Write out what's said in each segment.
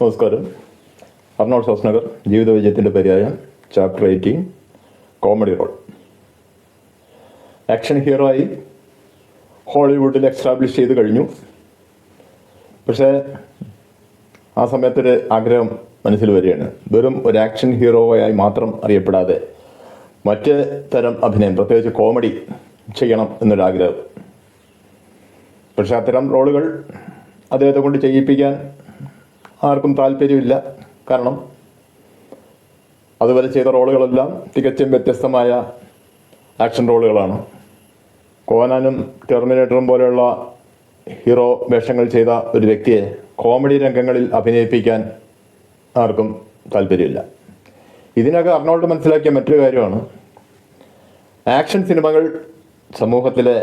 നമസ്കാരം. Arnold Schwarzenegger ജീവിത വിജയത്തിൻ്റെ പര്യായം chapter 18 comedy role. Action hero ആയി ഹോളിവുഡിൽ എക്സ്റ്റാബ്ലിഷ് ചെയ്ത് കഴിഞ്ഞു. പക്ഷേ ആ സമയത്തൊരു ആഗ്രഹം മനസ്സിൽ വരികയാണ്. വെറും ഒരു ആക്ഷൻ ഹീറോയായി മാത്രം അറിയപ്പെടാതെ മറ്റ് തരം അഭിനയം, പ്രത്യേകിച്ച് കോമഡി ചെയ്യണം എന്നൊരാഗ്രഹം. പക്ഷേ അത്തരം റോളുകൾ അദ്ദേഹത്തെ കൊണ്ട് ചെയ്യിപ്പിക്കാൻ ആർക്കും താല്പര്യമില്ല. കാരണം അതുവരെ ചെയ്ത റോളുകളെല്ലാം തികച്ചും വ്യത്യസ്തമായ ആക്ഷൻ റോളുകളാണ്. കോനാനും ടെർമിനേറ്ററും പോലെയുള്ള ഹീറോ വേഷങ്ങൾ ചെയ്ത ഒരു വ്യക്തിയെ കോമഡി രംഗങ്ങളിൽ അഭിനയിപ്പിക്കാൻ ആർക്കും താല്പര്യമില്ല. ഇതിനൊക്കെ അർണോൾഡ് മനസ്സിലാക്കിയ മറ്റൊരു കാര്യമാണ്, ആക്ഷൻ സിനിമകൾ സമൂഹത്തിലെ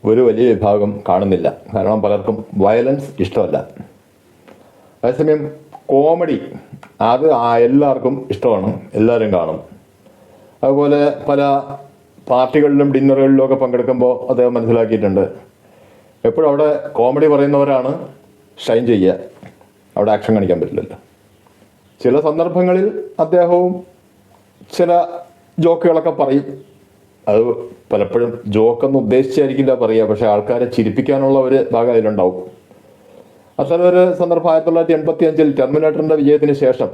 ഒരു വലിയ വിഭാഗം കാണുന്നില്ല. കാരണം പലർക്കും വയലൻസ് ഇഷ്ടമല്ല. അതേസമയം കോമഡി അത് എല്ലാവർക്കും ഇഷ്ടമാണ്, എല്ലാവരും കാണും. അതുപോലെ പല പാർട്ടികളിലും ഡിന്നറുകളിലും ഒക്കെ പങ്കെടുക്കുമ്പോൾ അദ്ദേഹം മനസ്സിലാക്കിയിട്ടുണ്ട്, എപ്പോഴും അവിടെ കോമഡി പറയുന്നവരാണ് ഷൈൻ ചെയ്യുക, അവിടെ ആക്ഷൻ കാണിക്കാൻ പറ്റില്ലല്ലോ. ചില സന്ദർഭങ്ങളിൽ അദ്ദേഹവും ചില ജോക്കുകളൊക്കെ പറയും. അത് പലപ്പോഴും ജോക്കൊന്നും ഉദ്ദേശിച്ചായിരിക്കില്ല പറയുക, പക്ഷെ ആൾക്കാരെ ചിരിപ്പിക്കാനുള്ള ഒരു ഭാഗം അതിലുണ്ടാവും. അത്തരമൊരു സന്ദർഭം 1985 ടെർമിനേറ്ററിൻ്റെ വിജയത്തിന് ശേഷം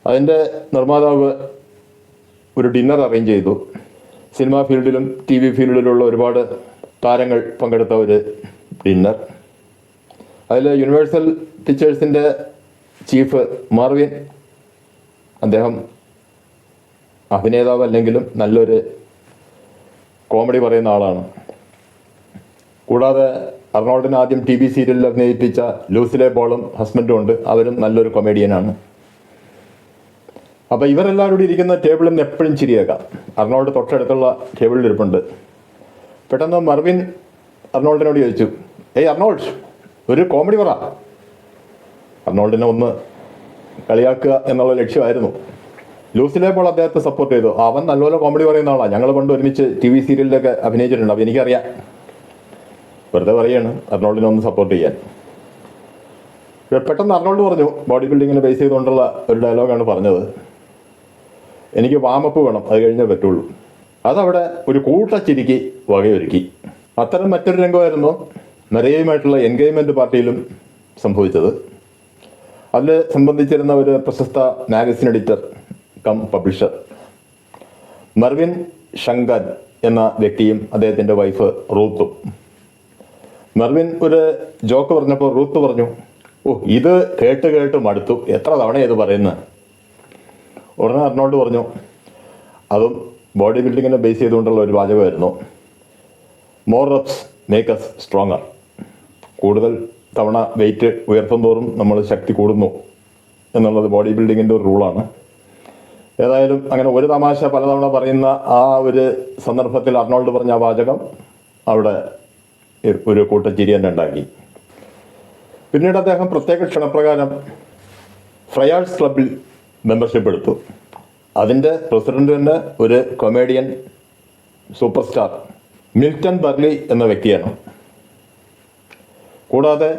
അതിൻ്റെ നിർമ്മാതാവ് ഒരു ഡിന്നർ അറേഞ്ച് ചെയ്തു. സിനിമാ ഫീൽഡിലും ടി വി ഫീൽഡിലുള്ള ഒരുപാട് താരങ്ങൾ പങ്കെടുത്ത ഒരു ഡിന്നർ. അതിൽ യൂണിവേഴ്സൽ പിക്ചേഴ്സിൻ്റെ ചീഫ് മാർവിൻ, അദ്ദേഹം അഭിനേതാവ് അല്ലെങ്കിലും നല്ലൊരു കോമഡി പറയുന്ന ആളാണ്. കൂടാതെ അർണോൾഡിന് ആദ്യം ടി വി സീരിയലിൽ അഭിനയിപ്പിച്ച ലൂസിലെ ബോളും ഹസ്ബൻഡും ഉണ്ട്, അവരും നല്ലൊരു കൊമേഡിയനാണ്. അപ്പോൾ ഇവരെല്ലാവരും കൂടി ഇരിക്കുന്ന ടേബിളിൽ നിന്ന് എപ്പോഴും ചിരിയേക്കാം. അർണോൾഡ് തൊട്ടടുത്തുള്ള ടേബിളിൽ ഇരിപ്പുണ്ട്. പെട്ടെന്ന് മർവിൻ അർണോൾഡിനോട് ചോദിച്ചു, ഏയ് അർണോൾഡ്, ഒരു കോമഡി പറ. അർണോൾഡിനെ ഒന്ന് കളിയാക്കുക എന്നുള്ള ലക്ഷ്യമായിരുന്നു. ലൂസിലെ ബോൾ അദ്ദേഹത്തെ സപ്പോർട്ട് ചെയ്തു. അവൻ നല്ലപോലെ കോമഡി പറയുന്ന ആളാണ്, ഞങ്ങൾ പണ്ട് ഒരുമിച്ച് ടി വി സീരിയലിലൊക്കെ അഭിനയിച്ചിട്ടുണ്ട്, അപ്പോൾ എനിക്കറിയാം. വെറുതെ പറയാണ് അർണോൾഡിനെ ഒന്ന് സപ്പോർട്ട് ചെയ്യാൻ. പെട്ടെന്ന് അർണോൾഡ് പറഞ്ഞു, ബോഡി ബിൽഡിങ്ങിനെ ബേസ് ചെയ്തുകൊണ്ടുള്ള ഒരു ഡയലോഗാണ് പറഞ്ഞത്, എനിക്ക് വാമപ്പ് വേണം, അത് കഴിഞ്ഞേ പറ്റുള്ളൂ. അതവിടെ ഒരു കൂട്ടച്ചിരിക്ക് വകയൊരുക്കി. അത്തരം മറ്റൊരു രംഗമായിരുന്നു മരിയയുമായിട്ടുള്ള എൻഗേജ്മെൻറ്റ് പാർട്ടിയിലും സംഭവിച്ചത്. അതിൽ സംബന്ധിച്ചിരുന്ന ഒരു പ്രശസ്ത മാഗസിൻ എഡിറ്റർ കം പബ്ലിഷർ മർവിൻ ഷങ്കൻ എന്ന വ്യക്തിയും അദ്ദേഹത്തിൻ്റെ വൈഫ് റൂത്തും. മർവിൻ ഒരു ജോക്ക് പറഞ്ഞപ്പോൾ റൂത്ത് പറഞ്ഞു, ഓ ഇത് കേട്ട് കേട്ട് മടുത്തു, എത്ര തവണ ഇത് പറയുന്നത്. ഉടനെ അർണോൾഡ് പറഞ്ഞു, അതും ബോഡി ബിൽഡിങ്ങിനെ ബേസ് ചെയ്തുകൊണ്ടുള്ള ഒരു വാചകമായിരുന്നു, more reps make us stronger. കൂടുതൽ തവണ വെയിറ്റ് ഉയർത്തും തോറും നമ്മൾ ശക്തി കൂടുന്നു എന്നുള്ളത് ബോഡി ബിൽഡിങ്ങിൻ്റെ ഒരു റൂളാണ്. ഏതായാലും അങ്ങനെ ഒരു തമാശ പലതവണ പറയുന്ന ആ ഒരു സന്ദർഭത്തിൽ അർണോൾഡ് പറഞ്ഞ ആ വാചകം അവിടെ ഒരു കൂട്ടച്ചിരി തന്നെ ഉണ്ടാക്കി. പിന്നീട് അദ്ദേഹം പ്രത്യേക ക്ഷണപ്രകാരം ഫ്രയാഴ്സ് ക്ലബിൽ മെമ്പർഷിപ്പ് എടുത്തു. അതിൻ്റെ പ്രസിഡന്റ് തന്നെ ഒരു കൊമേഡിയൻ സൂപ്പർ സ്റ്റാർ മിൽട്ടൺ ബർലി എന്ന വ്യക്തിയാണ്. കൂടാതെ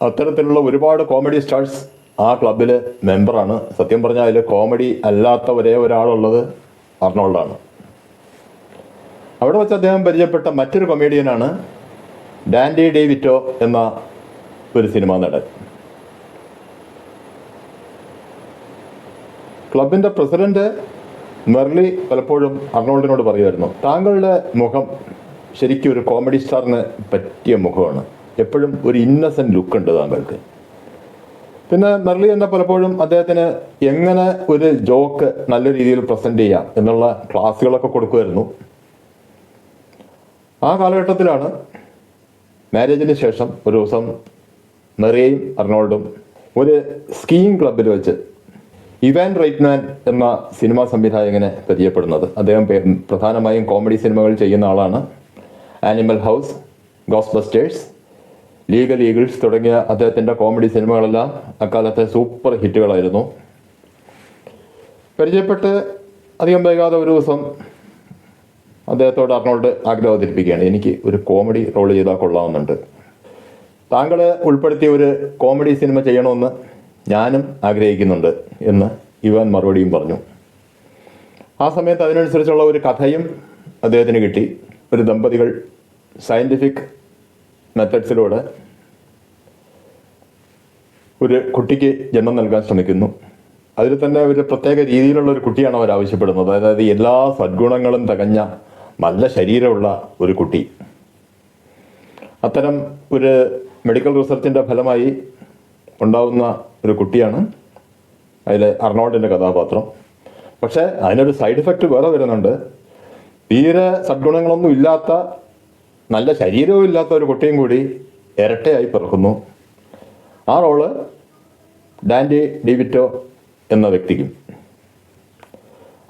അത്തരത്തിലുള്ള ഒരുപാട് കോമഡി സ്റ്റാർസ് ആ ക്ലബിൽ മെമ്പറാണ്. സത്യം പറഞ്ഞാൽ അതിൽ കോമഡി അല്ലാത്ത ഒരേ ഒരാളുള്ളത് അർണോൾഡാണ്. അവിടെ വെച്ച് അദ്ദേഹം പരിചയപ്പെട്ട മറ്റൊരു കൊമേഡിയനാണ് ഡാൻഡി ഡേവിറ്റോ എന്ന ഒരു സിനിമാ നടൻ. ക്ലബിൻ്റെ പ്രസിഡന്റ് മെർലി പലപ്പോഴും അർണോൾഡിനോട് പറയുമായിരുന്നു, താങ്കളുടെ മുഖം ശരിക്കും ഒരു കോമഡി സ്റ്റാറിന് പറ്റിയ മുഖമാണ്, എപ്പോഴും ഒരു ഇന്നസെൻറ്റ് ലുക്ക് ഉണ്ട് താങ്കൾക്ക്. പിന്നെ മെർലി തന്നെ പലപ്പോഴും അദ്ദേഹത്തിന് എങ്ങനെ ഒരു ജോക്ക് നല്ല രീതിയിൽ പ്രസൻറ്റ് ചെയ്യാം എന്നുള്ള ക്ലാസ്സുകളൊക്കെ കൊടുക്കുമായിരുന്നു. ആ കാലഘട്ടത്തിലാണ് മാരേജിന് ശേഷം ഒരു ദിവസം മെറിയയും അർണോൾഡും ഒരു സ്കീയിങ് ക്ലബിൽ വെച്ച് ഇവാൻ റൈറ്റ്മാൻ എന്ന സിനിമാ സംവിധായകനെ പരിചയപ്പെടുന്നത്. അദ്ദേഹം പ്രധാനമായും കോമഡി സിനിമകൾ ചെയ്യുന്ന ആളാണ്. Animal house, ghost busters, legal Eagles തുടങ്ങിയ അദ്ദേഹത്തിൻ്റെ കോമഡി സിനിമകളെല്ലാം അക്കാലത്തെ സൂപ്പർ ഹിറ്റുകളായിരുന്നു. പരിചയപ്പെട്ട് അധികം വൈകാതെ ഒരു ദിവസം അദ്ദേഹത്തോട് അർണോൾഡ് ആഗ്രഹം അവതരിപ്പിക്കുകയാണ്, എനിക്ക് ഒരു കോമഡി റോൾ ചെയ്താൽ കൊള്ളാമെന്നുണ്ട്. താങ്കൾ ഉൾപ്പെടുത്തിയ ഒരു കോമഡി സിനിമ ചെയ്യണമെന്ന് ഞാനും ആഗ്രഹിക്കുന്നുണ്ട് എന്ന് ഇവാൻ മറുപടിയും പറഞ്ഞു. ആ സമയത്ത് അതിനനുസരിച്ചുള്ള ഒരു കഥയും അദ്ദേഹത്തിന് കിട്ടി. ഒരു ദമ്പതികൾ സയൻറ്റിഫിക് മെത്തഡ്സിലൂടെ ഒരു കുട്ടിക്ക് ജന്മം നൽകാൻ ശ്രമിക്കുന്നു. അതിൽ തന്നെ ഒരു പ്രത്യേക രീതിയിലുള്ള ഒരു കുട്ടിയാണ് അവർ ആവശ്യപ്പെടുന്നത്. അതായത് എല്ലാ സദ്ഗുണങ്ങളും തികഞ്ഞ നല്ല ശരീരമുള്ള ഒരു കുട്ടി. അത്തരം ഒരു മെഡിക്കൽ റിസർച്ചിൻ്റെ ഫലമായി ഉണ്ടാവുന്ന ഒരു കുട്ടിയാണ് അതിൽ അർണോൾഡിൻ്റെ കഥാപാത്രം. പക്ഷേ അതിനൊരു സൈഡ് എഫക്റ്റ് വേറെ വരുന്നുണ്ട്. തീരെ സദ്ഗുണങ്ങളൊന്നും ഇല്ലാത്ത, നല്ല ശരീരവും ഇല്ലാത്ത ഒരു കുട്ടിയും കൂടി ഇരട്ടയായി പിറക്കുന്നു. ആ റോള് ഡാൻഡി ഡിവിറ്റോ എന്ന വ്യക്തിക്കും.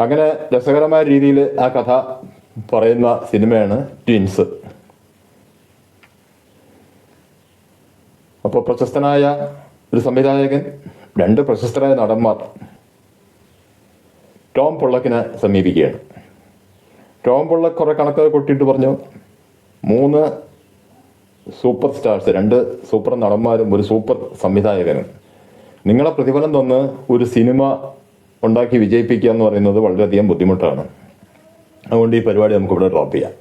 അങ്ങനെ രസകരമായ രീതിയിൽ ആ കഥ പറയുന്ന സിനിമയാണ് ട്വിൻസ്. അപ്പോൾ പ്രശസ്തനായ ഒരു സംവിധായകൻ, 2 പ്രശസ്തരായ നടന്മാർ ടോം പൊള്ളക്കിനെ സമീപിക്കുകയാണ്. ടോം പൊള്ളക്ക് കുറെ കണക്കൊക്കെ കൊട്ടിയിട്ട് പറഞ്ഞു, 3 സൂപ്പർ സ്റ്റാർസ്, 2 സൂപ്പർ നടന്മാരും ഒരു സൂപ്പർ സംവിധായകനും, നിങ്ങളെ പ്രതിഫലം തന്ന് ഒരു സിനിമ ഉണ്ടാക്കി വിജയിപ്പിക്കുക എന്ന് പറയുന്നത് വളരെയധികം ബുദ്ധിമുട്ടാണ്. അതുകൊണ്ട് ഈ പരിപാടി നമുക്കിവിടെ ഡ്രോപ്പ് ചെയ്യാം.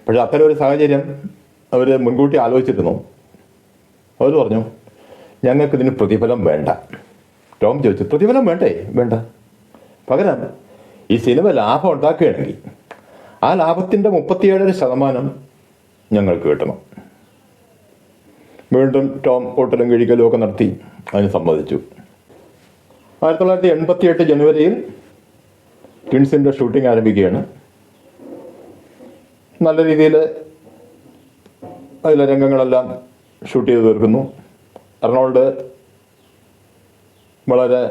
പക്ഷേ അത്തരം ഒരു സാഹചര്യം അവർ മുൻകൂട്ടി ആലോചിച്ചിരുന്നു. അവർ പറഞ്ഞു, ഞങ്ങൾക്കിതിന് പ്രതിഫലം വേണ്ട. ടോം ചോദിച്ചു, പ്രതിഫലം വേണ്ടേ? വേണ്ട. പകരം ഈ സിനിമ ലാഭം ഉണ്ടാക്കുകയാണെങ്കിൽ ആ ലാഭത്തിൻ്റെ 37% ഞങ്ങൾക്ക് കിട്ടണം. വീണ്ടും ടോം ഹോട്ടലും കഴിക്കലും ഒക്കെ നടത്തി അതിന് സമ്മതിച്ചു. 1988 ജനുവരിയിൽ ട്വിൻസിൻ്റെ ഷൂട്ടിംഗ് ആരംഭിക്കുകയാണ്. നല്ല രീതിയിൽ അതിലെ രംഗങ്ങളെല്ലാം ഷൂട്ട് ചെയ്ത് തീർക്കുന്നു. അർണോൾഡ് വളരെ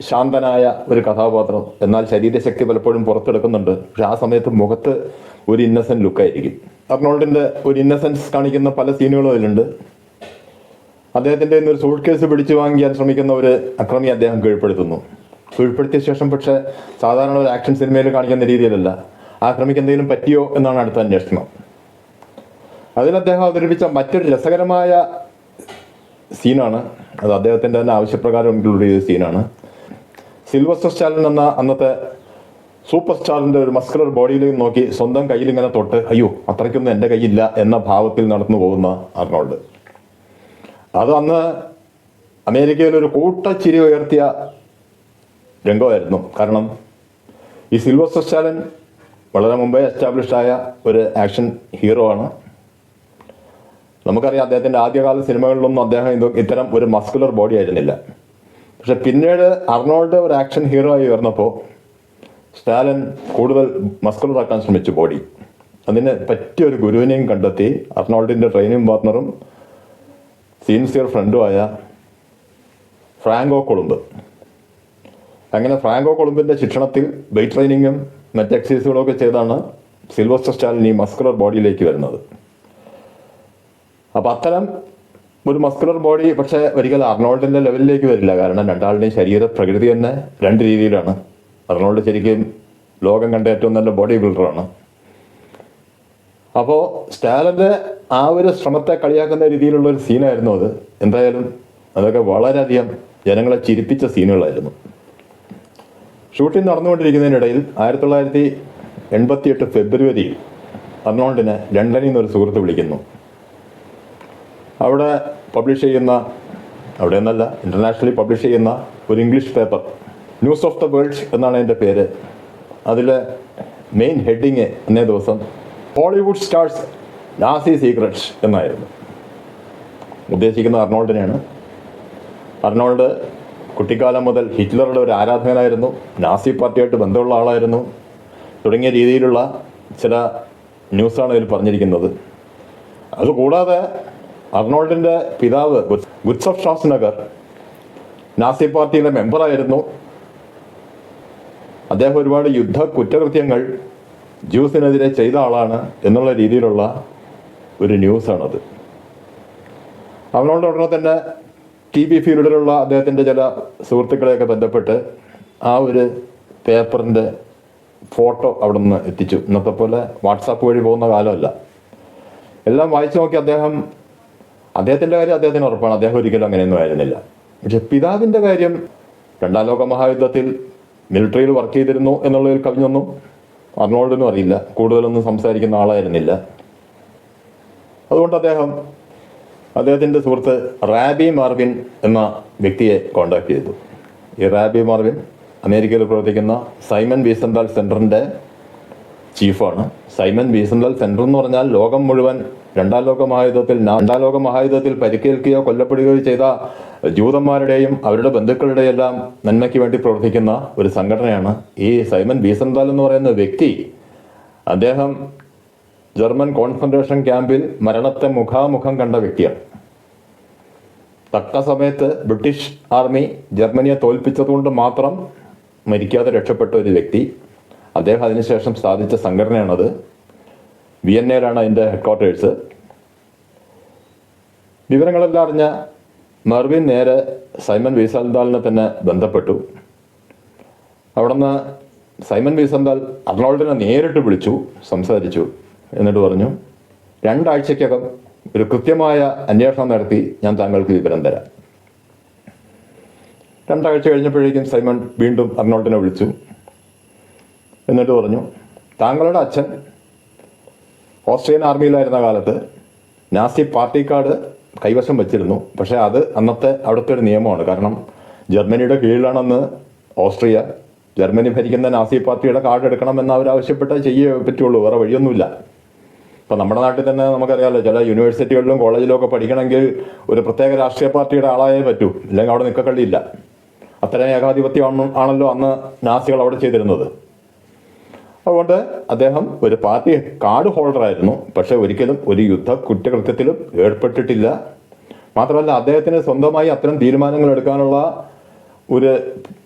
ശാന്തനായ ഒരു കഥാപാത്രം, എന്നാൽ ശരീരശക്തി പലപ്പോഴും പുറത്തെടുക്കുന്നുണ്ട്. പക്ഷെ ആ സമയത്ത് മുഖത്ത് ഒരു ഇന്നസെൻറ്റ് ലുക്കായിരിക്കും. അർണോൾഡിൻ്റെ ഒരു ഇന്നസെൻസ് കാണിക്കുന്ന പല സീനുകളും അതിലുണ്ട്. അദ്ദേഹത്തിൻ്റെ ഒരു സൂട്ട് കേസ് പിടിച്ചു വാങ്ങിക്കാൻ ശ്രമിക്കുന്ന ഒരു അക്രമി അദ്ദേഹം കീഴ്പ്പെടുത്തുന്നു. കീഴ്പ്പെടുത്തിയ ശേഷം പക്ഷേ സാധാരണ ഒരു ആക്ഷൻ സിനിമയിൽ കാണിക്കുന്ന രീതിയിലല്ല. ആ അക്രമിക്ക് എന്തെങ്കിലും പറ്റിയോ എന്നാണ് അടുത്ത അന്വേഷണം. അതിൽ അദ്ദേഹം അവതരിപ്പിച്ച മറ്റൊരു രസകരമായ സീനാണ്, അത് അദ്ദേഹത്തിൻ്റെ തന്നെ ആവശ്യപ്രകാരം ഉള്ള സീനാണ്. സിൽവസ്റ്റർ സ്റ്റാലിൻ എന്ന അന്നത്തെ സൂപ്പർ സ്റ്റാറിൻ്റെ ഒരു മസ്കുലർ ബോഡിയിൽ നോക്കി സ്വന്തം കയ്യിൽ ഇങ്ങനെ തൊട്ട്, അയ്യോ അത്രയ്ക്കൊന്നും എൻ്റെ കയ്യില്ല എന്ന ഭാവത്തിൽ നടന്നു പോകുന്ന അർണോൾഡ്. അത് അന്ന് അമേരിക്കയിൽ ഒരു കൂട്ടച്ചിരി ഉയർത്തിയ രംഗമായിരുന്നു. കാരണം ഈ സിൽവസ്റ്റർ സ്റ്റാലിൻ വളരെ മുമ്പേ എസ്റ്റാബ്ലിഷ്ഡായ ഒരു ആക്ഷൻ ഹീറോ ആണ്. നമുക്കറിയാം അദ്ദേഹത്തിൻ്റെ ആദ്യകാല സിനിമകളിലൊന്നും അദ്ദേഹം ഇത്തരം ഒരു മസ്കുലർ ബോഡി ആയിരുന്നില്ല. പക്ഷെ പിന്നീട് അർണോൾഡ് ഒരു ആക്ഷൻ ഹീറോ ആയി ഉയർന്നപ്പോൾ സ്റ്റാലിൻ കൂടുതൽ മസ്കുലർ ആക്കാൻ ശ്രമിച്ചു ബോഡി. അതിന് പറ്റിയൊരു ഗുരുവിനെയും കണ്ടെത്തി, അർണോൾഡിൻ്റെ ട്രെയിനിങ് പാർട്ട്ണറും സിൻസിയർ ഫ്രണ്ടുമായ ഫ്രാങ്കോ കൊളുംബ്. അങ്ങനെ ഫ്രാങ്കോ കൊളുംബിൻ്റെ ശിക്ഷണത്തിൽ വെയ്റ്റ് ട്രെയിനിങ്ങും മറ്റ് എക്സസൈസുകളൊക്കെ ചെയ്താണ് സിൽവസ്റ്റർ സ്റ്റാലിൻ ഈ മസ്കുലർ ബോഡിയിലേക്ക് വരുന്നത്. അപ്പം അത്തരം ഒരു മസ്കുലർ ബോഡി പക്ഷേ ഒരിക്കലും അർണോൾഡിൻ്റെ ലെവലിലേക്ക് വരില്ല. കാരണം രണ്ടാളുടെയും ശരീര പ്രകൃതി തന്നെ 2 രീതിയിലാണ്. അർണോൾഡ് ശരിക്കും ലോകം കണ്ട ഏറ്റവും നല്ല ബോഡി ബിൽഡറാണ്. അപ്പോൾ സ്റ്റാലിൻ്റെ ആ ഒരു ശ്രമത്തെ കളിയാക്കുന്ന രീതിയിലുള്ള ഒരു സീനായിരുന്നു അത്. എന്തായാലും അതൊക്കെ വളരെയധികം ജനങ്ങളെ ചിരിപ്പിച്ച സീനുകളായിരുന്നു. ഷൂട്ടിംഗ് നടന്നുകൊണ്ടിരിക്കുന്നതിനിടയിൽ 1988 ഫെബ്രുവരിയിൽ അർണോൾഡിനെ ലണ്ടനിൽ നിന്നൊരു സുഹൃത്ത് വിളിക്കുന്നു. അവിടെ പബ്ലിഷ് ചെയ്യുന്ന, അവിടെ നിന്നല്ല ഇൻ്റർനാഷണലി പബ്ലിഷ് ചെയ്യുന്ന ഒരു English paper, news of the world എന്നാണ് അതിൻ്റെ പേര്. അതിൽ മെയിൻ ഹെഡിങ് അന്നേ ദിവസം ഹോളിവുഡ് സ്റ്റാർസ് നാസി സീക്രട്സ് എന്നായിരുന്നു. ഉദ്ദേശിക്കുന്ന അർണോൾഡിനെയാണ്. അർണോൾഡ് കുട്ടിക്കാലം മുതൽ ഹിറ്റ്ലറുടെ ഒരു ആരാധകനായിരുന്നു, നാസി പാർട്ടിയായിട്ട് ബന്ധമുള്ള ആളായിരുന്നു തുടങ്ങിയ രീതിയിലുള്ള ചില ന്യൂസാണ് അതിൽ പറഞ്ഞിരിക്കുന്നത്. അതുകൂടാതെ അർണോൾഡിൻ്റെ പിതാവ് ഗുസ്റ്റഫ് ഷ്വാർസ്നെഗർ നാസി പാർട്ടിയിലെ മെമ്പറായിരുന്നു. അദ്ദേഹം ഒരുപാട് യുദ്ധ കുറ്റകൃത്യങ്ങൾ ജ്യൂസിനെതിരെ ചെയ്ത ആളാണ് എന്നുള്ള രീതിയിലുള്ള ഒരു ന്യൂസാണത്. അർണോൾഡ് ഉടനെ തന്നെ TV ഫീൽഡിലുള്ള അദ്ദേഹത്തിൻ്റെ ചില സുഹൃത്തുക്കളെയൊക്കെ ബന്ധപ്പെട്ട് ആ ഒരു പേപ്പറിൻ്റെ ഫോട്ടോ അവിടെ നിന്ന് എത്തിച്ചു. ഇന്നത്തെ പോലെ വാട്സാപ്പ് വഴി പോകുന്ന കാലമല്ല. എല്ലാം വായിച്ചു നോക്കി അദ്ദേഹം അദ്ദേഹത്തിൻ്റെ കാര്യം അദ്ദേഹത്തിന് ഉറപ്പാണ്, അദ്ദേഹം ഒരിക്കലും അങ്ങനെയൊന്നും ആയിരുന്നില്ല. പക്ഷെ പിതാവിൻ്റെ കാര്യം, രണ്ടാം ലോക മഹായുദ്ധത്തിൽ മിലിറ്ററിയിൽ വർക്ക് ചെയ്തിരുന്നു എന്നുള്ളതിൽ കവിഞ്ഞൊന്നും അർണോൾഡിനും അറിയില്ല, കൂടുതലൊന്നും സംസാരിക്കുന്ന ആളായിരുന്നില്ല. അതുകൊണ്ട് അദ്ദേഹത്തിൻ്റെ സുഹൃത്ത് റാബി മാർവിൻ എന്ന വ്യക്തിയെ കോണ്ടാക്ട് ചെയ്തു. ഈ റാബി മാർവിൻ അമേരിക്കയിൽ പ്രവർത്തിക്കുന്ന സൈമൺ വീസന്താൽ സെൻറ്ററിൻ്റെ ചീഫാണ്. സൈമൺ വീസന്താൽ സെൻറ്റർ എന്ന് പറഞ്ഞാൽ ലോകം മുഴുവൻ രണ്ടാം ലോക മഹായുദ്ധത്തിൽ പരിക്കേൽക്കുകയോ കൊല്ലപ്പെടുകയോ ചെയ്ത ജൂതന്മാരുടെയും അവരുടെ ബന്ധുക്കളുടെയും എല്ലാം നന്മയ്ക്ക് വേണ്ടി പ്രവർത്തിക്കുന്ന ഒരു സംഘടനയാണ് ഈ സൈമൺ വീസന്താൽ എന്ന് പറയുന്ന വ്യക്തി. അദ്ദേഹം ജർമ്മൻ കോൺസെൻട്രേഷൻ ക്യാമ്പിൽ മരണത്തെ മുഖാമുഖം കണ്ട വ്യക്തിയാണ്. തക്ക സമയത്ത് ബ്രിട്ടീഷ് ആർമി ജർമ്മനിയെ തോൽപ്പിച്ചതുകൊണ്ട് മാത്രം മരിക്കാതെ രക്ഷപ്പെട്ട ഒരു വ്യക്തി. അദ്ദേഹം അതിനുശേഷം സ്ഥാപിച്ച സംഘടനയാണത്. വിയന്നയിലാണ് അതിൻ്റെ ഹെഡ്ക്വാർട്ടേഴ്സ്. വിവരങ്ങളെല്ലാം അറിഞ്ഞ മെർവിൻ നേരെ സൈമൺ വീസന്താലിനെ തന്നെ ബന്ധപ്പെട്ടു. അവിടുന്ന് സൈമൺ വീസന്താൽ അർണോൾഡിനെ നേരിട്ട് വിളിച്ചു, സംസാരിച്ചു. എന്നിട്ട് പറഞ്ഞു, 2 ആഴ്ചക്കകം ഒരു കൃത്യമായ അന്വേഷണം നടത്തി ഞാൻ താങ്കൾക്ക് വിവരം തരാം. 2 ആഴ്ച കഴിഞ്ഞപ്പോഴേക്കും സൈമൺ വീണ്ടും അർണോൾഡിനെ വിളിച്ചു. എന്നിട്ട് പറഞ്ഞു, താങ്കളുടെ അച്ഛൻ ഓസ്ട്രിയൻ ആർമിയിലായിരുന്ന കാലത്ത് നാസി പാർട്ടി കാർഡ് കൈവശം വച്ചിരുന്നു. പക്ഷേ അത് അന്നത്തെ അവിടുത്തെ ഒരു നിയമമാണ്. കാരണം ജർമ്മനിയുടെ കീഴിലാണെന്ന് ഓസ്ട്രിയ. ജർമ്മനി ഭരിക്കുന്ന നാസി പാർട്ടിയുടെ കാർഡ് എടുക്കണമെന്ന് അവരാവശ്യപ്പെട്ടാൽ ചെയ്യേ പറ്റുള്ളൂ, വേറെ വഴിയൊന്നുമില്ല. ഇപ്പം നമ്മുടെ നാട്ടിൽ തന്നെ നമുക്കറിയാമല്ലോ, ചില യൂണിവേഴ്സിറ്റികളിലും കോളേജിലും ഒക്കെ പഠിക്കണമെങ്കിൽ ഒരു പ്രത്യേക രാഷ്ട്രീയ പാർട്ടിയുടെ ആളായേ പറ്റൂ, ഇല്ലെങ്കിൽ അവിടെ നിൽക്കക്കള്ളിയില്ല. അത്രയും ഏകാധിപത്യം ആണല്ലോ അന്ന് നാസികൾ അവിടെ ചെയ്തിരുന്നത്. അതുകൊണ്ട് അദ്ദേഹം ഒരു പാർട്ടി കാർഡ് ഹോൾഡറായിരുന്നു, പക്ഷെ ഒരിക്കലും ഒരു യുദ്ധ കുറ്റകൃത്യത്തിലും ഏർപ്പെട്ടിട്ടില്ല. മാത്രമല്ല അദ്ദേഹത്തിന് സ്വന്തമായി അത്തരം തീരുമാനങ്ങൾ എടുക്കാനുള്ള ഒരു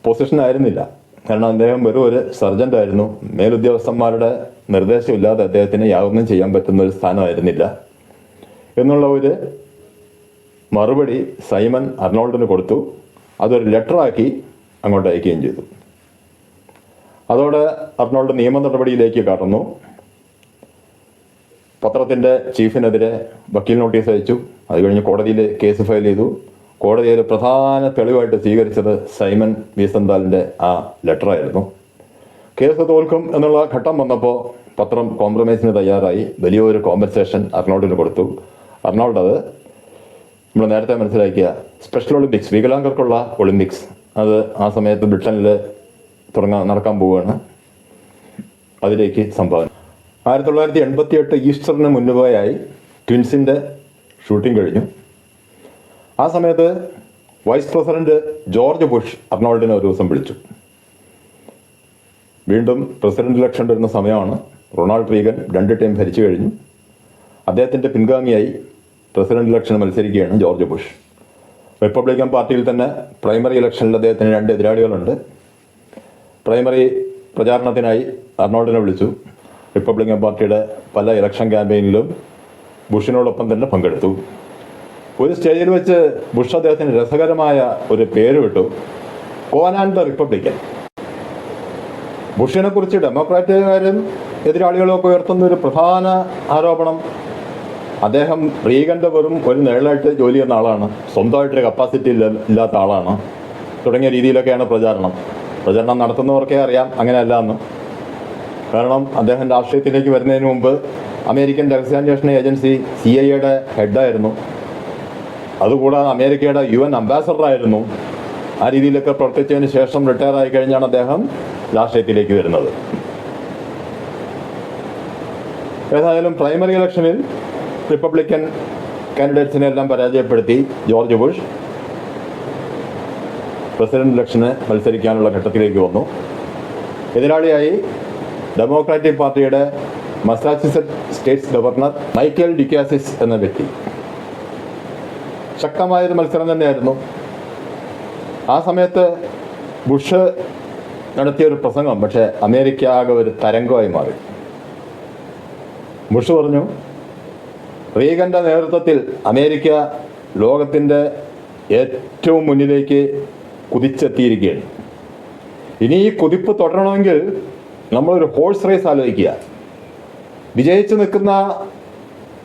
പൊസിഷൻ ആയിരുന്നില്ല. കാരണം അദ്ദേഹം വെറും ഒരു സർജൻ്റ് ആയിരുന്നു. മേലുദ്യോഗസ്ഥന്മാരുടെ നിർദ്ദേശമില്ലാതെ അദ്ദേഹത്തിന് യാതൊന്നും ചെയ്യാൻ പറ്റുന്ന ഒരു സ്ഥാനമായിരുന്നില്ല എന്നുള്ള ഒരു മറുപടി സൈമൺ അർണോൾഡിന് കൊടുത്തു. അതൊരു ലെറ്ററാക്കി അങ്ങോട്ട് അയക്കുകയും ചെയ്തു. അതോടെ അർണോൾഡ് നിയമ നടപടിയിലേക്ക് കടന്നു. പത്രത്തിൻ്റെ ചീഫിനെതിരെ വക്കീൽ നോട്ടീസ് അയച്ചു. അത് കഴിഞ്ഞ് കോടതിയിൽ കേസ് ഫയൽ ചെയ്തു. കോടതിയിൽ പ്രധാന തെളിവായിട്ട് സ്വീകരിച്ചത് സൈമൺ വീസന്താലിൻ്റെ ആ ലെറ്ററായിരുന്നു. കേസ് തോൽക്കും എന്നുള്ള ഘട്ടം വന്നപ്പോൾ പത്രം കോംപ്രമൈസിന് തയ്യാറായി. വലിയൊരു കോമ്പൻസേഷൻ അർണോൾഡിന് കൊടുത്തു. അർണോൾഡ് അത് നമ്മൾ നേരത്തെ മനസ്സിലാക്കിയ സ്പെഷ്യൽ ഒളിമ്പിക്സ്, വികലാംഗർക്കുള്ള ഒളിമ്പിക്സ്, അത് ആ സമയത്ത് ബ്രിട്ടനിൽ നടക്കാൻ പോവുകയാണ്. അതിലേക്ക് സംഭാവന. 1988 ഈസ്റ്ററിന് മുൻപായി ട്വിൻസിൻ്റെ ഷൂട്ടിംഗ് കഴിഞ്ഞു. ആ സമയത്ത് വൈസ് പ്രസിഡന്റ് ജോർജ് ബുഷ് അർണോൾഡിനെ ഒരു ദിവസം വിളിച്ചു. വീണ്ടും പ്രസിഡന്റ് ഇലക്ഷൻ വരുന്ന സമയമാണ്. റൊണാൾഡ് റീഗൻ 2 ടൈം ഭരിച്ചു കഴിഞ്ഞു. അദ്ദേഹത്തിൻ്റെ പിൻഗാമിയായി പ്രസിഡന്റ് ഇലക്ഷൻ മത്സരിക്കുകയാണ് ജോർജ് ബുഷ്. റിപ്പബ്ലിക്കൻ പാർട്ടിയിൽ തന്നെ പ്രൈമറി ഇലക്ഷനിൽ അദ്ദേഹത്തിന് 2 എതിരാളികളുണ്ട്. പ്രൈമറി പ്രചാരണത്തിനായി അർണോൾഡിനെ വിളിച്ചു. റിപ്പബ്ലിക്കൻ പാർട്ടിയുടെ പല ഇലക്ഷൻ ക്യാമ്പയിനിലും ബുഷിനോടൊപ്പം തന്നെ പങ്കെടുത്തു. ഒരു സ്റ്റേജിൽ വെച്ച് ബുഷ് അദ്ദേഹത്തിന് രസകരമായ ഒരു പേര് വിട്ടു, കോനാൻ ദ റിപ്പബ്ലിക്കൻ. ബുഷിനെ കുറിച്ച് ഡെമോക്രാറ്റുകാരും എതിരാളികളും ഒക്കെ ഉയർത്തുന്ന ഒരു പ്രധാന ആരോപണം, അദ്ദേഹം റീഗൻ്റെ വെറും ഒരു നിഴലായിട്ട് ജോലി ചെയ്യുന്ന ആളാണ്, സ്വന്തമായിട്ടൊരു കപ്പാസിറ്റി ഇല്ലാത്ത ആളാണ് തുടങ്ങിയ രീതിയിലൊക്കെയാണ് പ്രചരണം നടത്തുന്നവർക്കേ അറിയാം അങ്ങനെയല്ല എന്ന്. കാരണം അദ്ദേഹം രാഷ്ട്രീയത്തിലേക്ക് വരുന്നതിന് മുമ്പ് അമേരിക്കൻ രഹസ്യാന്വേഷണ ഏജൻസി CIA ഹെഡായിരുന്നു. അതുകൂടാതെ അമേരിക്കയുടെ UN അംബാസഡറായിരുന്നു. ആ രീതിയിലൊക്കെ പ്രവർത്തിച്ചതിന് ശേഷം റിട്ടയർ ആയി കഴിഞ്ഞാണ് അദ്ദേഹം രാഷ്ട്രീയത്തിലേക്ക് വരുന്നത്. ഏതായാലും പ്രൈമറി ഇലക്ഷനിൽ റിപ്പബ്ലിക്കൻ കാൻഡിഡേറ്റ്സിനെ എല്ലാം പരാജയപ്പെടുത്തി ജോർജ് ബുഷ് പ്രസിഡന്റ് ഇലക്ഷന് മത്സരിക്കാനുള്ള ഘട്ടത്തിലേക്ക് വന്നു. എതിരാളിയായി ഡെമോക്രാറ്റിക് പാർട്ടിയുടെ മസാച്യുസെറ്റ്സ് സ്റ്റേറ്റ്സ് ഗവർണർ മൈക്കൽ ഡ്യൂക്കാസിസ് എന്ന വ്യക്തി. ശക്തമായൊരു മത്സരം തന്നെയായിരുന്നു. ആ സമയത്ത് ബുഷ് നടത്തിയൊരു പ്രസംഗം പക്ഷേ അമേരിക്ക ആകെ ഒരു തരംഗമായി മാറി. ബുഷ് പറഞ്ഞു, റീഗൻ്റെ നേതൃത്വത്തിൽ അമേരിക്ക ലോകത്തിൻ്റെ ഏറ്റവും മുന്നിലേക്ക് കുതിച്ചെത്തിയിരിക്കുകയാണ്. ഇനി ഈ കുതിപ്പ് തുടരണമെങ്കിൽ നമ്മളൊരു ഹോഴ്സ് റേസ് ആലോചിക്കുക. വിജയിച്ചു നിൽക്കുന്ന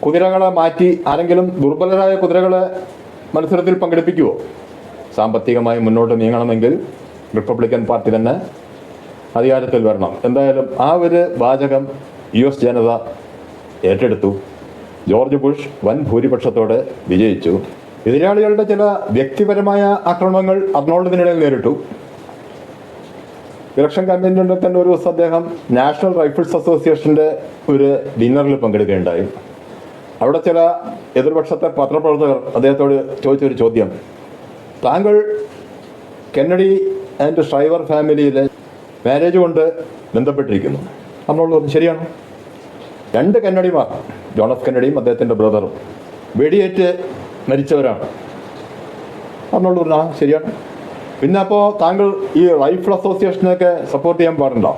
കുതിരകളെ മാറ്റി ആരെങ്കിലും ദുർബലരായ കുതിരകളെ മത്സരത്തിൽ പങ്കെടുപ്പിക്കുമോ? സാമ്പത്തികമായി മുന്നോട്ട് നീങ്ങണമെങ്കിൽ റിപ്പബ്ലിക്കൻ പാർട്ടി തന്നെ അധികാരത്തിൽ വരണം. എന്തായാലും ആ ഒരു വാചകം US ജനത ഏറ്റെടുത്തു. ജോർജ് ബുഷ് വൻ ഭൂരിപക്ഷത്തോടെ വിജയിച്ചു. എതിരാളികളുടെ ചില വ്യക്തിപരമായ ആക്രമണങ്ങൾ അർണോൾഡിനിടയിൽ നേരിട്ടു. ഇലക്ഷൻ ക്യാമ്പയിനിൽ തന്നെ ഒരു ദിവസം അദ്ദേഹം നാഷണൽ റൈഫിൾസ് അസോസിയേഷൻ്റെ ഒരു ഡിന്നറിൽ പങ്കെടുക്കുകയുണ്ടായി. അവിടെ ചില എതിർപക്ഷത്തെ പത്രപ്രവർത്തകർ അദ്ദേഹത്തോട് ചോദിച്ചൊരു ചോദ്യം, താങ്കൾ കെന്നഡി ആൻഡ് ഷ്രൈവർ ഫാമിലിയിലെ മാരേജ് കൊണ്ട് ബന്ധപ്പെട്ടിരിക്കുന്നു. അർണോൾഡ് പറഞ്ഞു, ശരിയാണ്. 2 കെന്നഡിമാർ, ജോൺ എഫ് കെന്നഡിയും അദ്ദേഹത്തിൻ്റെ ബ്രദറും വെടിയേറ്റ് മരിച്ചവരാണ്. അർണോൾഡ് പറഞ്ഞു, ആ ശരിയാണ്. പിന്നെ അപ്പോൾ താങ്കൾ ഈ റൈഫിൾ അസോസിയേഷനൊക്കെ സപ്പോർട്ട് ചെയ്യാൻ പാടുണ്ടോ?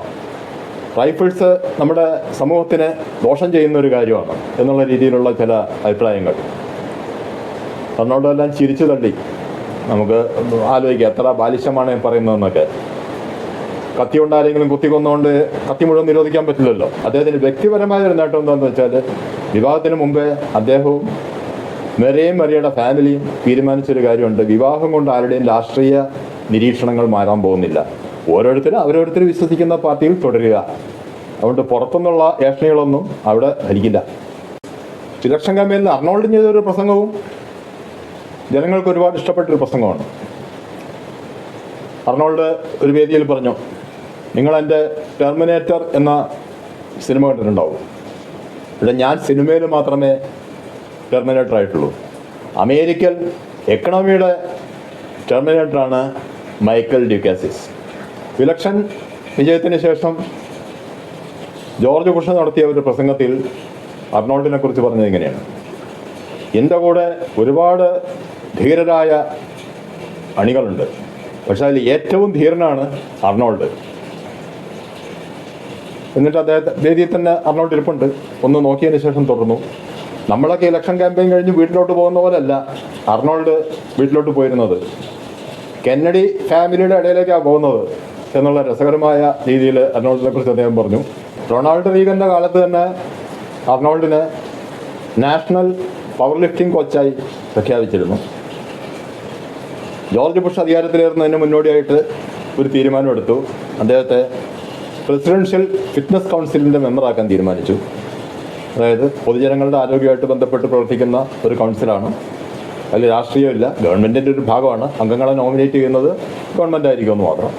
റൈഫിൾസ് നമ്മുടെ സമൂഹത്തിന് ദോഷം ചെയ്യുന്ന ഒരു കാര്യമാണ് എന്നുള്ള രീതിയിലുള്ള ചില അഭിപ്രായങ്ങൾ. അർണോൾഡ് എല്ലാം ചിരിച്ചു തള്ളി. നമുക്ക് ആലോചിക്കാം എത്ര ബാലിശമാണ് പറയുന്നതെന്നൊക്കെ. കത്തി കൊണ്ട് ആരെങ്കിലും കുത്തിക്കൊന്നുകൊണ്ട് കത്തി മുഴുവൻ നിരോധിക്കാൻ പറ്റില്ലല്ലോ. അദ്ദേഹത്തിന് വ്യക്തിപരമായ ഒരു നേട്ടം എന്താണെന്ന് വെച്ചാൽ, വിവാഹത്തിന് മുമ്പേ അദ്ദേഹവും മെറിയുടെ ഫാമിലിയും തീരുമാനിച്ചൊരു കാര്യമുണ്ട്, വിവാഹം കൊണ്ട് ആരുടെയും രാഷ്ട്രീയ നിരീക്ഷണങ്ങൾ മാറാൻ പോകുന്നില്ല. ഓരോരുത്തരും വിശ്വസിക്കുന്ന പാർട്ടിയിൽ തുടരുക. അതുകൊണ്ട് പുറത്തുനിന്നുള്ള ഏഷണികളൊന്നും അവിടെ ഭരിക്കില്ല. ഇലക്ഷൻ ക്യാമ്പയിനിൽ അർണോൾഡ് ചെയ്തൊരു പ്രസംഗവും ജനങ്ങൾക്ക് ഒരുപാട് ഇഷ്ടപ്പെട്ടൊരു പ്രസംഗമാണ്. അർണോൾഡ് ഒരു വേദിയിൽ പറഞ്ഞു, നിങ്ങളെൻ്റെ ടെർമിനേറ്റർ എന്ന സിനിമ കണ്ടിട്ടുണ്ടാവും. ഇവിടെ ഞാൻ സിനിമയിൽ മാത്രമേ ടെർമിനേറ്റർ ആയിട്ടുള്ളൂ. അമേരിക്കൻ എക്കണോമിയുടെ ടെർമിനേറ്ററാണ് മൈക്കൽ ഡ്യൂക്കാസിസ്. ഇലക്ഷൻ വിജയത്തിന് ശേഷം ജോർജ് ബുഷ് നടത്തിയ ഒരു പ്രസംഗത്തിൽ അർണോൾഡിനെ കുറിച്ച് പറഞ്ഞത് ഇങ്ങനെയാണ്, എൻ്റെ കൂടെ ഒരുപാട് ധീരരായ അണികളുണ്ട്, പക്ഷെ അതിൽ ഏറ്റവും ധീരനാണ് അർണോൾഡ്. എന്നിട്ട് അദ്ദേഹത്തെ വേദിയിൽ തന്നെ അർണോൾഡ് ഇരിപ്പുണ്ട്. ഒന്ന് നോക്കിയതിന് ശേഷം തുടർന്നു, നമ്മളൊക്കെ ഇലക്ഷൻ ക്യാമ്പയിൻ കഴിഞ്ഞ് വീട്ടിലോട്ട് പോകുന്ന പോലെയല്ല അർണോൾഡ് വീട്ടിലോട്ട് പോയിരുന്നത്, കെന്നഡി ഫാമിലിയുടെ ഇടയിലേക്കാണ് പോകുന്നത് എന്നുള്ള രസകരമായ രീതിയിൽ അർണോൾഡിനെ കുറിച്ച് അദ്ദേഹം പറഞ്ഞു. റൊണാൾഡ് റീഗൻ്റെ കാലത്ത് തന്നെ അർണോൾഡിനെ നാഷണൽ പവർ ലിഫ്റ്റിംഗ് കോച്ചായി പ്രഖ്യാപിച്ചിരുന്നു. ജോർജ് ബുഷ് അധികാരത്തിലേറുന്നതിന് മുന്നോടിയായിട്ട് ഒരു തീരുമാനമെടുത്തു. അദ്ദേഹത്തെ പ്രസിഡൻഷ്യൽ ഫിറ്റ്നസ് കൗൺസിലിൻ്റെ മെമ്പറാക്കാൻ തീരുമാനിച്ചു. അതായത് പൊതുജനങ്ങളുടെ ആരോഗ്യമായിട്ട് ബന്ധപ്പെട്ട് പ്രവർത്തിക്കുന്ന ഒരു കൗൺസിലാണ്. അതിൽ രാഷ്ട്രീയമില്ല, ഗവൺമെൻറ്റിൻ്റെ ഒരു ഭാഗമാണ്. അംഗങ്ങളെ നോമിനേറ്റ് ചെയ്യുന്നത് ഗവൺമെൻറ് ആയിരിക്കുമെന്ന് മാത്രം.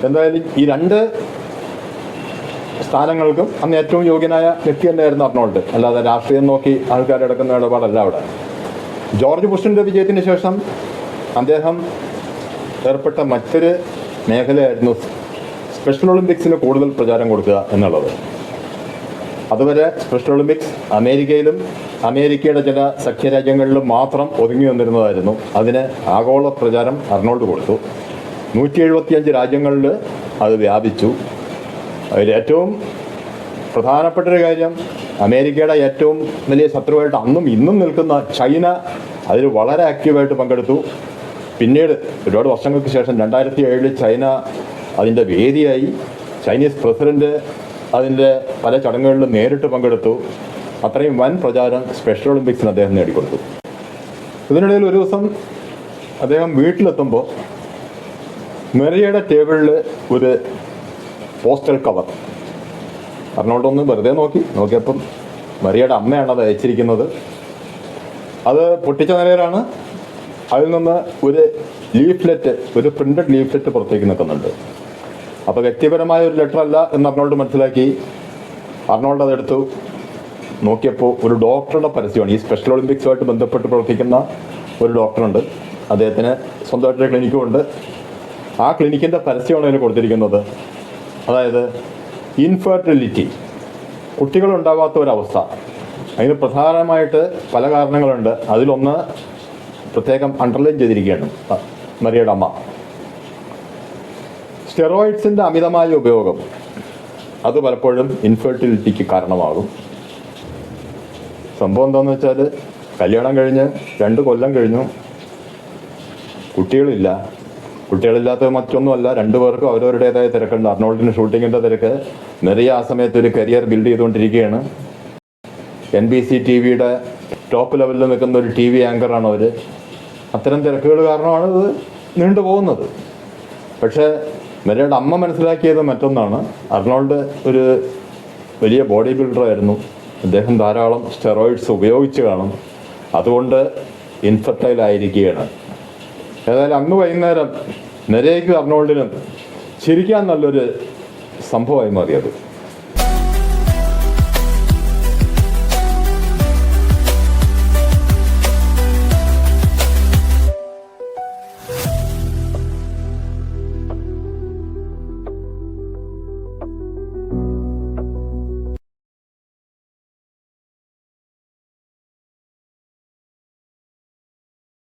എന്തായാലും ഈ 2 സ്ഥാനങ്ങൾക്കും അന്ന് ഏറ്റവും യോഗ്യനായ വ്യക്തി തന്നെയായിരുന്നു അർണോൾഡ്. അല്ലാതെ രാഷ്ട്രീയം നോക്കി ആൾക്കാരെടുക്കുന്ന ഇടപാടല്ല അവിടെ. ജോർജ് ബുഷിൻ്റെ വിജയത്തിന് ശേഷം അദ്ദേഹം ഏർപ്പെട്ട മറ്റൊരു മേഖലയായിരുന്നു സ്പെഷ്യൽ ഒളിമ്പിക്സിന് കൂടുതൽ പ്രചാരം കൊടുക്കുക എന്നുള്ളത്. അതുവരെ സ്പെഷ്യൽ ഒളിമ്പിക്സ് അമേരിക്കയിലും അമേരിക്കയുടെ ചില സഖ്യരാജ്യങ്ങളിലും മാത്രം ഒതുങ്ങി വന്നിരുന്നതായിരുന്നു. അതിന് ആഗോള പ്രചാരം അർണോൾഡ് കൊടുത്തു. 175 രാജ്യങ്ങളിൽ അത് വ്യാപിച്ചു. അതിലേറ്റവും പ്രധാനപ്പെട്ടൊരു കാര്യം, അമേരിക്കയുടെ ഏറ്റവും വലിയ ശത്രുവായിട്ട് അന്നും ഇന്നും നിൽക്കുന്ന ചൈന അതിൽ വളരെ ആക്റ്റീവായിട്ട് പങ്കെടുത്തു. പിന്നീട് ഒരുപാട് വർഷങ്ങൾക്ക് ശേഷം 2007 ചൈന അതിൻ്റെ വേദിയായി. ചൈനീസ് പ്രസിഡന്റ് അതിൻ്റെ പല ചടങ്ങുകളിലും നേരിട്ട് പങ്കെടുത്തു. അത്രയും വൻ പ്രചാരം സ്പെഷ്യൽ ഒളിമ്പിക്സിന് അദ്ദേഹം നേടിക്കൊടുത്തു. ഇതിനിടയിൽ ഒരു ദിവസം അദ്ദേഹം വീട്ടിലെത്തുമ്പോൾ മെറിയുടെ ടേബിളിൽ ഒരു പോസ്റ്റൽ കവർ. അർണോൾഡ് ഒന്ന് വെറുതെ നോക്കിയപ്പം മെറിയുടെ അമ്മയാണ് അത് അയച്ചിരിക്കുന്നത്. അത് പൊട്ടിച്ച നിലയിലാണ്. അതിൽ നിന്ന് ഒരു ലീഫ്ലെറ്റ്, ഒരു പ്രിൻ്റഡ് ലീഫ്ലെറ്റ് പുറത്തേക്ക് നിൽക്കുന്നുണ്ട്. അപ്പോൾ വ്യക്തിപരമായ ഒരു ലെറ്റർ അല്ല എന്ന് അർണോൾഡ് മനസ്സിലാക്കി. അർണോൾഡ് അതെടുത്തു നോക്കിയപ്പോൾ ഒരു ഡോക്ടറുടെ പരസ്യമാണ്. ഈ സ്പെഷ്യൽ ഒളിമ്പിക്സുമായിട്ട് ബന്ധപ്പെട്ട് പ്രവർത്തിക്കുന്ന ഒരു ഡോക്ടറുണ്ട്. അദ്ദേഹത്തിന് സ്വന്തമായിട്ടൊരു ക്ലിനിക്കുമുണ്ട്. ആ ക്ലിനിക്കിൻ്റെ പരസ്യമാണ് അതിന് കൊടുത്തിരിക്കുന്നത്. അതായത് ഇൻഫെർട്ടിലിറ്റി, കുട്ടികളുണ്ടാവാത്ത ഒരവസ്ഥ. അതിന് പ്രധാനമായിട്ട് പല കാരണങ്ങളുണ്ട്. അതിലൊന്ന് പ്രത്യേകം അണ്ടർലൈൻ ചെയ്തിരിക്കുകയാണ് മറിയയുടെ അമ്മ. സ്റ്റെറോയിഡ്സിൻ്റെ അമിതമായ ഉപയോഗം അത് പലപ്പോഴും ഇൻഫെർട്ടിലിറ്റിക്ക് കാരണമാകും. സംഭവം എന്താണെന്ന് വെച്ചാൽ, കല്യാണം കഴിഞ്ഞ് 2 കൊല്ലം കഴിഞ്ഞു, കുട്ടികളില്ലാത്തത് മറ്റൊന്നുമല്ല, 2 പേർക്കും അവരവരുടേതായ തിരക്കുണ്ട്. അർണോൾഡിന് ഷൂട്ടിങ്ങിൻ്റെ തിരക്ക്, മെറിയ ആ സമയത്ത് ഒരു കരിയർ ബിൽഡ് ചെയ്തുകൊണ്ടിരിക്കുകയാണ്. NBC TV യുടെ ടോപ്പ് ലെവലിൽ നിൽക്കുന്ന ഒരു TV ആങ്കറാണ് അവർ. അത്തരം തിരക്കുകൾ കാരണമാണ് ഇത് നീണ്ടുപോകുന്നത്. പക്ഷേ മെരയുടെ അമ്മ മനസ്സിലാക്കിയത് മറ്റൊന്നാണ്. അർണോൾഡ് ഒരു വലിയ ബോഡി ബിൽഡറായിരുന്നു. അദ്ദേഹം ധാരാളം സ്റ്റെറോയിഡ്സ് ഉപയോഗിച്ച് കാണും. അതുകൊണ്ട് ഇൻഫെർട്ടൈൽ ആയിരിക്കുകയാണ്. ഏതായാലും അന്ന് വൈകുന്നേരം മെരയ്ക്കും അർണോൾഡിനും ചിരിക്കാൻ നല്ലൊരു സംഭവമായി മാറിയത്.